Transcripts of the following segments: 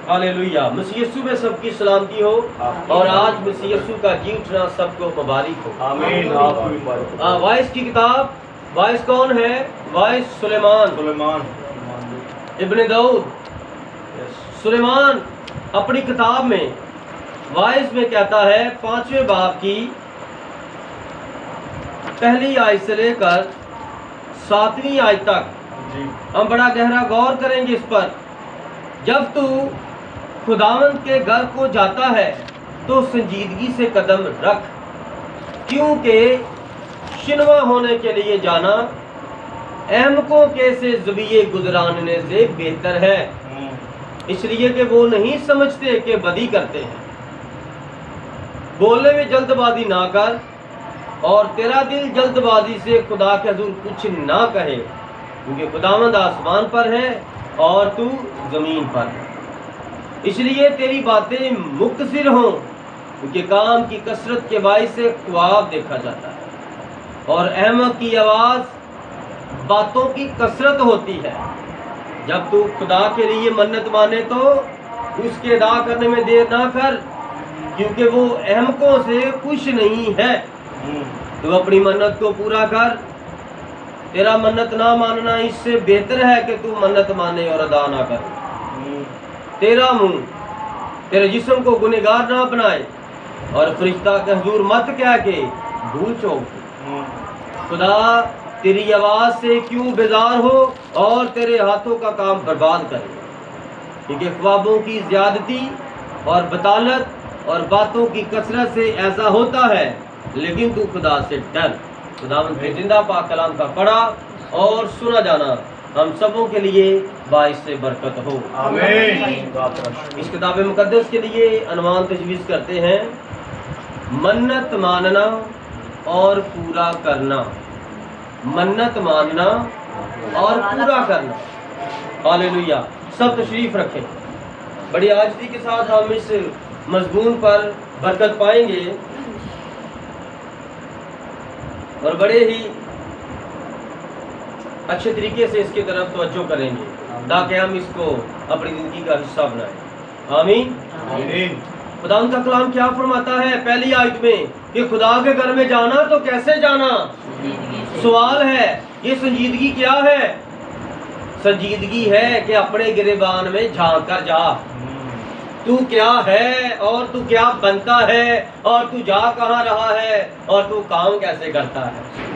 Hallelujah. मसीह यीशु में सबकी सलामती हो और आज मसीह यीशु का जी उठना सबको मुबारक हो। आमीन। वाइस की किताब, वाइस कौन है? वाइस सुलेमान इब्ने दाऊद। सुलेमान अपनी किताब में वाइस में कहता है 5वें बाब की पहली आयत से लेकर 7वीं आयत तक हम बड़ा गहरा गौर करेंगे इस पर। जब तू खुदावंद के घर को जाता है तो संजीदगी से कदम रख, क्योंकि शिनवा होने के लिए जाना अहमकों के से ज़बिये गुजराने से बेहतर है, इसलिए कि वो नहीं समझते कि बदी करते हैं। बोलने में जल्दबाजी ना कर और तेरा दिल जल्दबाजी से खुदा के हुजूर कुछ ना कहे, क्योंकि खुदावंद आसमान पर है और तू जमीन पर है। इसलिए तेरी बातें मुक्तसिर हों, क्योंकि काम की कसरत के बाइस से ख्वाब देखा जाता है और अहमक की आवाज़ बातों की कसरत होती है। जब तू खुदा के लिए मन्नत माने तो उसके अदा करने में देर ना कर, क्योंकि वो अहमकों से खुश नहीं है। तू अपनी मन्नत को पूरा कर। तेरा मन्नत ना मानना इससे बेहतर है कि तू मन्नत माने और अदा ना करे। तेरा मुंह तेरे जिस्म को गुनहगार ना बनाए और फरिश्ता के हुजूर मत कह के भूल चूक। खुदा तेरी आवाज़ से क्यों बेजार हो और तेरे हाथों का काम बर्बाद करे, क्योंकि ख्वाबों की ज़्यादती और बतालत और बातों की कसरत से ऐसा होता है, लेकिन तू खुदा से डर। खुदावंद के जिंदा पाक कलाम का पढ़ा और सुना जाना हम सबों के लिए बाइस से बरकत हो। आमीन। इस किताब मुकद्दस के लिए अनुमान तजवीज़ करते हैं, मन्नत मानना और पूरा करना। मन्नत मानना और पूरा करना। हालेलुया। सब तशरीफ रखें। बड़ी आजिज़ी के साथ हम इस मज़मून पर बरकत पाएंगे और बड़े ही अच्छे तरीके से इसकी तरफ तवज्जो करेंगे ताकि हम इसको अपनी ज़िंदगी का हिस्सा बनाएं। आमीन। आमीन। खुदा का कलाम क्या फरमाता है पहली आयत में कि खुदा के घर में जाना तो कैसे जाना? सवाल है, ये संजीदगी क्या है? संजीदगी है कि अपने गिरेबान में झांक कर जा, तू क्या है और तू क्या बनता है और तू जा कहाँ रहा है और तू काम कैसे करता है।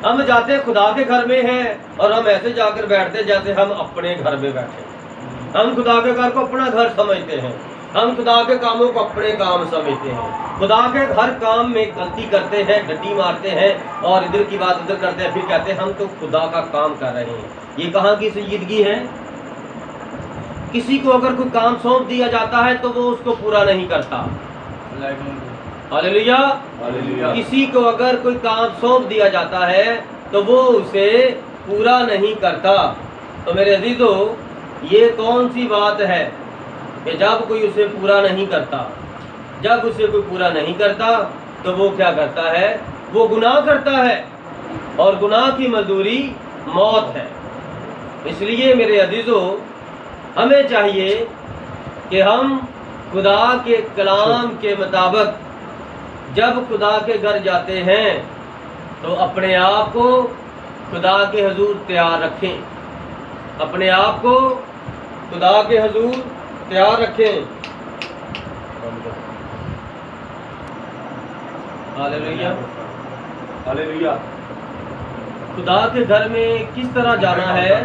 हम जाते खुदा के घर में हैं और हम ऐसे जाकर बैठते जैसे हम अपने घर में बैठे। हम खुदा के घर को अपना घर समझते हैं, हम खुदा के कामों को अपने काम समझते हैं। खुदा के हर काम में गलती करते हैं, डंडी मारते हैं और इधर की बात उधर करते हैं, फिर कहते हैं हम तो खुदा का काम कर रहे हैं। ये कहाँ की संजीदगी है? किसी को अगर कोई काम सौंप दिया जाता है तो वो उसको पूरा नहीं करता। हालेलुया। किसी को अगर कोई काम सौंप दिया जाता है तो वो उसे पूरा नहीं करता। तो मेरे अजीजों, ये कौन सी बात है कि जब कोई उसे पूरा नहीं करता, जब उसे कोई पूरा नहीं करता तो वो क्या करता है? वो गुनाह करता है और गुनाह की मजदूरी मौत है। इसलिए मेरे अजीजों, हमें चाहिए कि हम खुदा के कलाम के मुताबिक जब खुदा के घर जाते हैं तो अपने आप को खुदा के हुजूर तैयार रखें। अपने आप को खुदा के हुजूर तैयार रखें। हालेलुया। हालेलुया। खुदा के घर में किस तरह जाना है?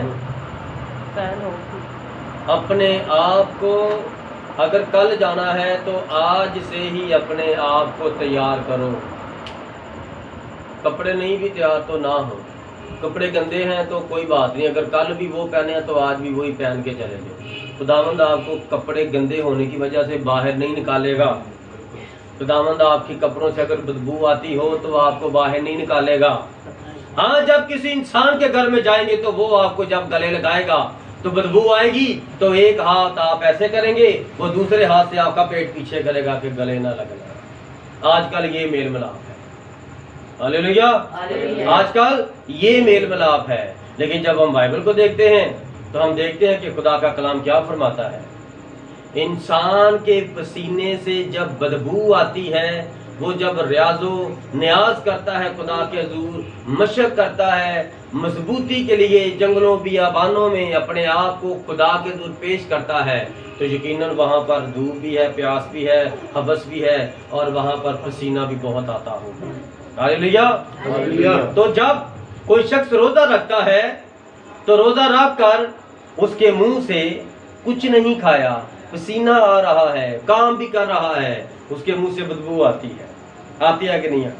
अपने आप को, अगर कल जाना है तो आज से ही अपने आप को तैयार करो। कपड़े नहीं भी तैयार तो ना हो, कपड़े गंदे हैं तो कोई बात नहीं, अगर कल भी वो पहने हैं तो आज भी वही पहन के चले जाओ। खुदावंद आपको कपड़े गंदे होने की वजह से बाहर नहीं निकालेगा। खुदावंद आपके कपड़ों से अगर बदबू आती हो तो आपको बाहर नहीं निकालेगा। हाँ, जब किसी इंसान के घर में जाएंगे तो वो आपको जब गले लगाएगा तो बदबू आएगी, तो एक हाथ आप ऐसे करेंगे, वो दूसरे हाथ से आपका पेट पीछे करेगा कि गले ना लगना। आजकल ये मेल मिलाप है। हालेलुया। आजकल ये मेल मिलाप है। लेकिन जब हम बाइबल को देखते हैं तो हम देखते हैं कि खुदा का कलाम क्या फरमाता है। इंसान के पसीने से जब बदबू आती है, वो जब रियाजो न्याज करता है, खुदा के हुजूर मशक करता है, मजबूती के लिए जंगलों बियाबानों में अपने आप को खुदा के हुजूर पेश करता है, तो यकीनन वहाँ पर धूप भी है, प्यास भी है, हवस भी है, और वहाँ पर पसीना भी बहुत आता होगा। हालेलुया। तो जब कोई शख्स रोजा रखता है तो रोजा रख कर उसके मुंह से कुछ नहीं खाया, पसीना आ रहा है, काम भी कर रहा है, उसके मुंह से बदबू आती है कि नहीं है?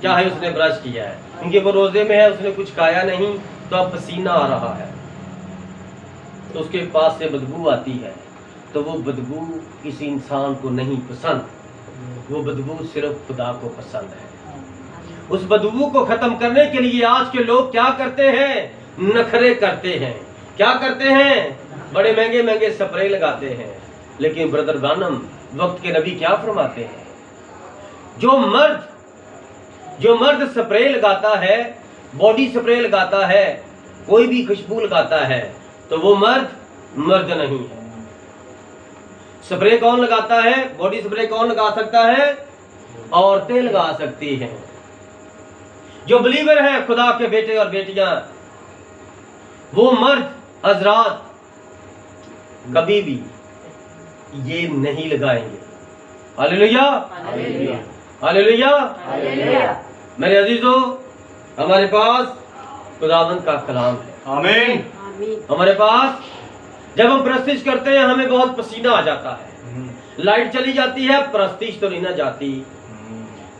चाहे उसने ब्रश किया है, क्योंकि वो रोजे में है, उसने कुछ खाया नहीं, तो अब पसीना आ रहा है, तो उसके पास से बदबू आती है। तो वो बदबू किसी इंसान को नहीं पसंद, वो बदबू सिर्फ खुदा को पसंद है। उस बदबू को खत्म करने के लिए आज के लोग क्या करते हैं? नखरे करते हैं। क्या करते हैं? बड़े महंगे महंगे स्प्रे लगाते हैं। लेकिन ब्रदर ब्रानम वक्त के नबी क्या फरमाते हैं? जो मर्द स्प्रे लगाता है, बॉडी स्प्रे लगाता है, कोई भी खुशबू लगाता है, तो वो मर्द नहीं है। स्प्रे कौन लगाता है? बॉडी स्प्रे कौन लगा सकता है? औरतें लगा सकती हैं। जो बिलीवर है, खुदा के बेटे और बेटियां, वो मर्द हजरात कभी भी ये नहीं लगाएंगे। Hallelujah, hallelujah. मेरे अजीजों, हमारे पास खुदावंद का कलाम है। आमीन। हमारे पास जब हम प्रस्तिश करते हैं हमें बहुत पसीना आ जाता है, लाइट चली जाती है, प्रस्तिश तो नहीं ना जाती,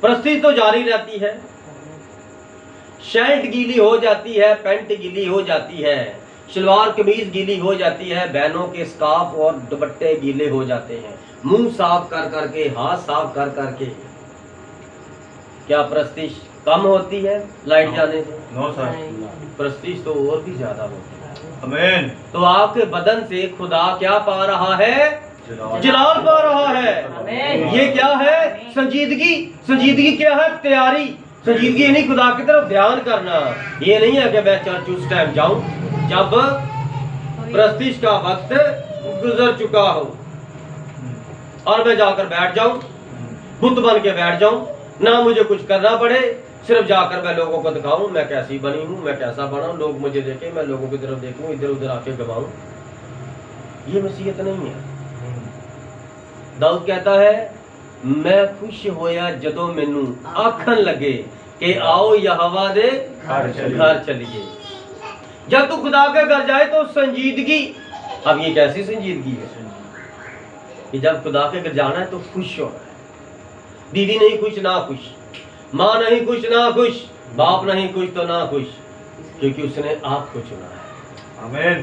प्रस्तिश तो जारी रहती है, शर्ट गीली हो जाती है, पैंट गीली हो जाती है, शलवार कमीज गीली हो जाती है, बहनों के स्कार्फ और दुपट्टे गीले हो जाते हैं, मुंह साफ कर करके, हाथ साफ कर करके। क्या प्रस्तिश कम होती है लाइट जाने से? नो सर, प्रस्तिश तो और भी ज्यादा होती है। आमीन। तो आपके बदन से खुदा क्या पा रहा है? जलाल पा रहा है। ये क्या है? संजीदगी। संजीदगी क्या है? तैयारी। संजीदगी नहीं खुदा की तरफ ध्यान करना। ये नहीं है कि मैं चर्च उस टाइम जाऊं जब प्रस्तिश का वक्त गुजर चुका हो और मैं जाकर बैठ जाऊं, बुत बन के बैठ जाऊं, ना मुझे कुछ करना पड़े, सिर्फ जाकर मैं लोगों को दिखाऊं मैं कैसी बनी हूं, मैं कैसा बना हूं, लोग मुझे देखें, मैं लोगों की तरफ देखूं, इधर उधर आके गवाऊं। ये मसीहत नहीं है। दाऊद कहता है, मैं खुश होया जदों मैनू आखन लगे कि आओ यहोवा दे घर चलिए। जब तू खुदा के घर जाए तो संजीदगी। अब ये कैसी संजीदगी है कि जब खुदा के घर जाना है तो खुश होना है। बीवी नहीं खुश ना खुश, माँ नहीं खुश ना खुश, बाप नहीं खुश तो ना खुश, क्योंकि उसने आपको चुना है। आमीन।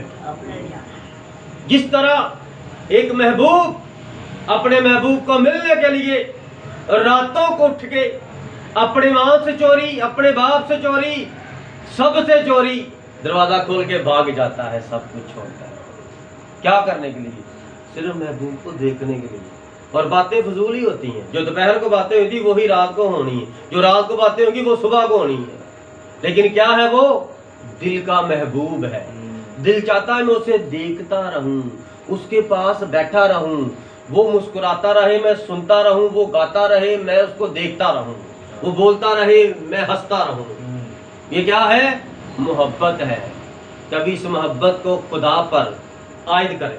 जिस तरह एक महबूब अपने महबूब को मिलने के लिए रातों को उठ के अपने माँ से चोरी, अपने बाप से चोरी, सबसे चोरी दरवाजा खोल के भाग जाता है, सब कुछ छोड़कर। क्या करने के लिए? सिर्फ महबूब को देखने के लिए। और बातें फजूल ही होती हैं। जो दोपहर को बातें होती वही रात को होनी है, जो रात को बातें होगी वो सुबह को होनी है। लेकिन क्या है वो? दिल का महबूब है। दिल चाहता है मैं उसे देखता रहूं, उसके पास बैठा रहूं, वो मुस्कुराता रहे मैं सुनता रहूं, वो गाता रहे मैं उसको देखता रहूं, वो बोलता रहे मैं हंसता रहूं। ये क्या है? मोहब्बत है। कभी इस मोहब्बत को खुदा पर आयद करें।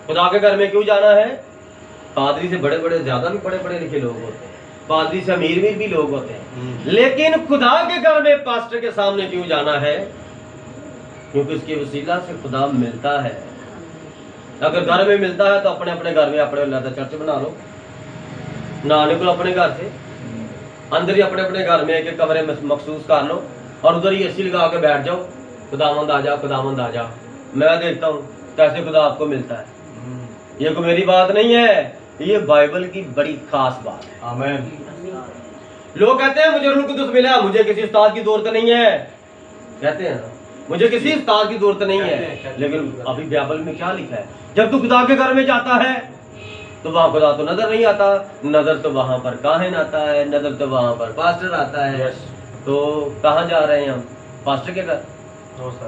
खुदा के घर में क्यों जाना है? पादरी से बड़े बड़े, ज्यादा भी बड़े बड़े लिखे लोग होते हैं, पादरी से अमीर भी लोग होते हैं, लेकिन खुदा के घर में पास्टर के सामने क्यों जाना है? क्योंकि उसकी वसीला से खुदा मिलता है। अगर घर में मिलता है तो अपने अपने घर में अपने अल्लाह का चर्च बना लो, ना निकलो अपने घर से, अंदर ही अपने अपने घर में एक कमरे मखसूस कर लो और उधर ही एसी लगा के बैठ जाओ, खुदावंद आ जा, खुदावंद आ जा। मैं देखता हूँ कैसे खुदा आपको मिलता है। ये कोई मेरी बात नहीं है, ये बाइबल की बड़ी खास बात है। आमीन। लोग कहते हैं मुझे रूह कुदूस मिला, मुझे किसी उस्ताद की जरूरत नहीं है, कहते हैं मुझे किसी उस्ताद की जरूरत नहीं है। लेकिन अभी बाइबल में क्या लिखा है? जब तू खुदा के घर में जाता है तो वहां खुदा तो नजर नहीं आता, नजर तो वहां पर काहिन आता है, नजर तो वहां पर पास्टर आता है। तो कहाँ जा रहे हैं हम? पास्टर के घर,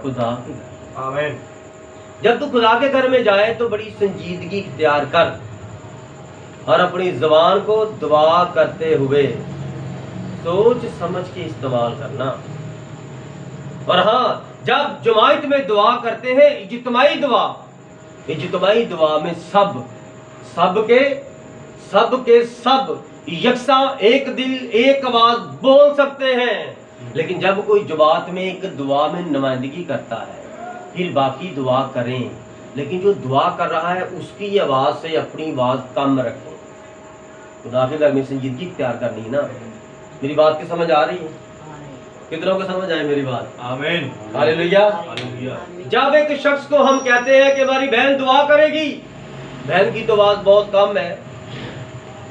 खुदा के घर। आमीन। जब तू खुदा के घर में जाए तो बड़ी संजीदगी इख्तियार कर और अपनी ज़बान को दुआ करते हुए सोच समझ के इस्तेमाल करना। और हाँ, जब जमायत में दुआ करते हैं, इज्तिमाई दुआ में सब के सब यकसा एक दिल एक आवाज बोल सकते हैं। लेकिन जब कोई जमात में एक दुआ में नुमाइंदगी करता है, फिर बाकी दुआ करें, लेकिन जो दुआ कर रहा है उसकी आवाज से अपनी आवाज कम रखें। खुदा के घर में संजीदगी इख्तियार करनी है ना। मेरी बात की समझ आ रही है? कितनों को समझ आए मेरी बात? आमीन। हालेलुया। हालेलुया। जब एक शख्स को हम कहते हैं कि हमारी बहन दुआ करेगी, बहन की तो आवाज बहुत कम है,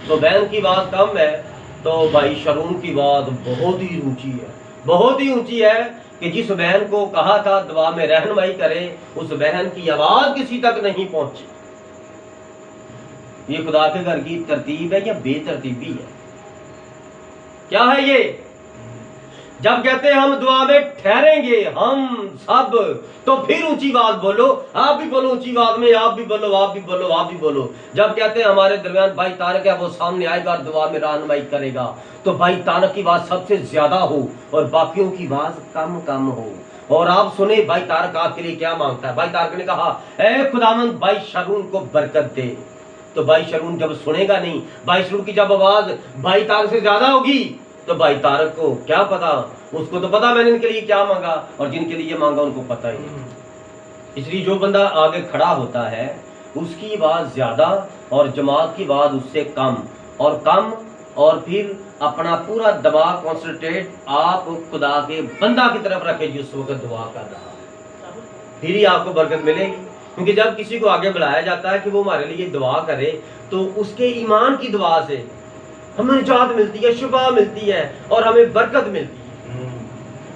तो बहन की आवाज कम है, तो भाई शरून की आवाज बहुत ही ऊंची है कि जिस बहन को कहा था दुआ में रहनुमाई करे, उस बहन की आवाज किसी तक नहीं पहुंची। ये खुदा के घर की तरतीब है या बेतरतीबी है? क्या है ये? जब कहते हैं हम दुआ में ठहरेंगे हम सब, तो फिर ऊंची आवाज बोलो, आप भी बोलो ऊंची आवाज में, आप भी बोलो। जब कहते हैं हमारे दरमियान भाई तारक है, वो सामने आएगा और दुआ में रहनुमाई करेगा, तो भाई तारक की आवाज सबसे ज्यादा हो और बाकियों की आवाज कम हो। और आप सुने भाई तारक आपके लिए क्या मांगता है। भाई तारक ने कहा, ए खुदावंद भाई शरून को बरकत दे। तो भाई शरून जब सुनेगा नहीं, भाई शरून की जब आवाज भाई तारक से ज्यादा होगी, तो भाई तारक को क्या पता, उसको तो पता मैंने इनके लिए क्या मांगा, और जिनके लिए मांगा उनको पता ही नहीं। इसलिए जो बंदा आगे खड़ा होता है उसकी आवाज ज्यादा और जमात की आवाज उससे कम, और फिर अपना पूरा दिमाग कॉन्सेंट्रेट आप खुदा के बंदा की तरफ रखे जिस वक्त दुआ कर रहा है, फिर ही आपको बरकत मिलेगी। क्योंकि जब किसी को आगे बुलाया जाता है कि वो हमारे लिए दुआ करे, तो उसके ईमान की दुआ से हमें निजात मिलती है, शुफा मिलती है और हमें बरकत मिलती है।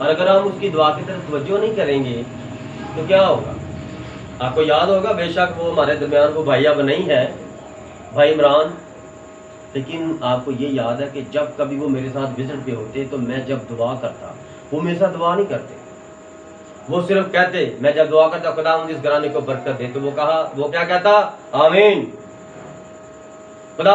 और अगर हम उसकी दुआ की तरफ तवज्जो नहीं करेंगे तो क्या होगा? आपको याद होगा, बेशक वो हमारे दरमियान वो भाई अब नहीं है, भाई इमरान, लेकिन आपको ये याद है कि जब कभी वो मेरे साथ विजिट पे होते तो मैं जब दुआ करता, वो मेरे साथ दुआ नहीं करते, वो सिर्फ कहते, मैं जब दुआ करता खुदा इस घराने को बरकत दे, तो वो क्या कहता? आमीन। खुदा